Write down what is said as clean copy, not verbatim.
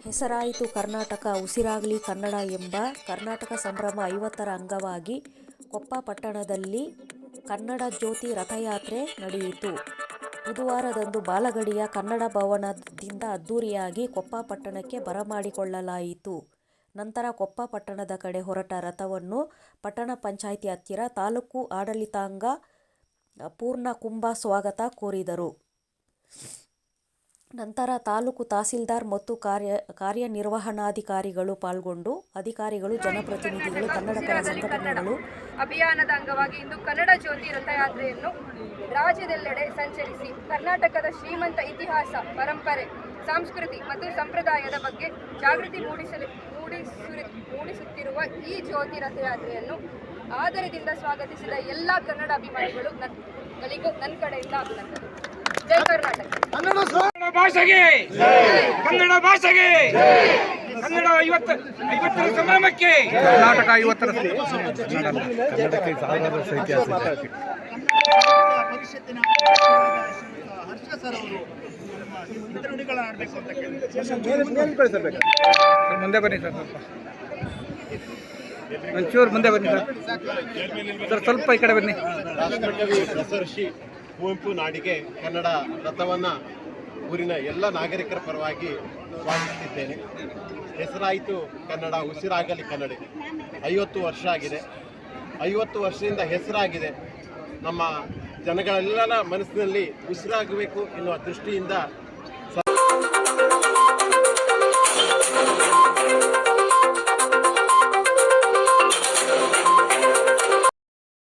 ಹೆಸರಾಯಿತು ಕರ್ನಾಟಕ ಉಸಿರಾಗಲಿ ಕನ್ನಡ ಎಂಬ ಕರ್ನಾಟಕ ಸಂಭ್ರಮ 50ರ ಅಂಗವಾಗಿ ಕೊಪ್ಪ ಪಟ್ಟಣದಲ್ಲಿ ಕನ್ನಡ ಜ್ಯೋತಿ ರಥಯಾತ್ರೆ ನಡೆಯಿತು. ಬುಧವಾರದಂದು ಬಾಲಗಡಿಯ ಕನ್ನಡ ಭವನದಿಂದ ಅದ್ದೂರಿಯಾಗಿ ಕೊಪ್ಪ ಪಟ್ಟಣಕ್ಕೆ ಬರಮಾಡಿಕೊಳ್ಳಲಾಯಿತು. ನಂತರ ಕೊಪ್ಪ ಪಟ್ಟಣದ ಕಡೆ ಹೊರಟ ರಥವನ್ನು ಪಟ್ಟಣ ಪಂಚಾಯಿತಿ ಹತ್ತಿರ ತಾಲೂಕು ಆಡಳಿತಾಂಗ ಪೂರ್ಣಕುಂಭ ಸ್ವಾಗತ ಕೋರಿದರು. ನಂತರ ತಾಲೂಕು ತಹಸೀಲ್ದಾರ್ ಮತ್ತು ಕಾರ್ಯನಿರ್ವಹಣಾಧಿಕಾರಿಗಳು ಪಾಲ್ಗೊಂಡು ಅಧಿಕಾರಿಗಳು, ಜನಪ್ರತಿನಿಧಿಗಳು, ಕನ್ನಡಪರ ಸಂಘಟನೆಗಳು ಅಭಿಯಾನದ ಅಂಗವಾಗಿ ಇಂದು ಕನ್ನಡ ಜ್ಯೋತಿ ರಥಯಾತ್ರೆಯನ್ನು ರಾಜ್ಯದೆಲ್ಲೆಡೆ ಸಂಚರಿಸಿ ಕರ್ನಾಟಕದ ಶ್ರೀಮಂತ ಇತಿಹಾಸ, ಪರಂಪರೆ, ಸಂಸ್ಕೃತಿ ಮತ್ತು ಸಂಪ್ರದಾಯದ ಬಗ್ಗೆ ಜಾಗೃತಿ ಮೂಡಿಸುತ್ತಿರುವ ಈ ಜ್ಯೋತಿ ರಥಯಾತ್ರೆಯನ್ನು ಆದರದಿಂದ ಸ್ವಾಗತಿಸಿದ ಎಲ್ಲ ಕನ್ನಡ ಅಭಿಮಾನಿಗಳಿಗೂ ನನ್ನ ಕಡೆಯಿಂದ ಅಭಿನಂದನೆ. ಜೈ ಕರ್ನಾಟಕ. ಕನ್ನಡ ಭಾಷೆಗೆ, ಕನ್ನಡ ಭಾಷೆಗೆ, ಕನ್ನಡ 50ರ ಸಂಭ್ರಮಕ್ಕೆ, ಕರ್ನಾಟಕ 50ರ ಕನ್ನಡಕ್ಕೆ ಸಾವಿರಾರು ವರ್ಷ ಇತಿಹಾಸ ಇದೆ. ಭವಿಷ್ಯತ್ತಿನ ಹರ್ಷ ಸರ್ ಅವರು ನುಡಿಗಳ ಆಡಬೇಕು ಅಂತ ಮುಂದೆ ಬನ್ನಿ ಸರ್, ಸ್ವಲ್ಪ ಒಂಚೂರು ಮುಂದೆ ಬನ್ನಿ ಸರ್, ಸ್ವಲ್ಪ ಈ ಕಡೆ ಬನ್ನಿ. ರಾಷ್ಟ್ರಕವಿ ಪ್ರಸರ್ಷಿ ಕುವೆಂಪು ನಾಡಿಗೆ ಕನ್ನಡ ರಥವನ್ನು ಊರಿನ ಎಲ್ಲ ನಾಗರಿಕರ ಪರವಾಗಿ ಸ್ವಾಗತಿಸಿದ್ದೇನೆ. ಹೆಸರಾಯಿತು ಕನ್ನಡ ಉಸಿರಾಗಲಿ ಕನ್ನಡ. 50 ವರ್ಷ ಆಗಿದೆ. 50 ವರ್ಷದಿಂದ ಹೆಸರಾಗಿದೆ. ನಮ್ಮ ಜನಗಳೆಲ್ಲರ ಮನಸ್ಸಿನಲ್ಲಿ ಉಸಿರಾಗಬೇಕು ಎನ್ನುವ ದೃಷ್ಟಿಯಿಂದ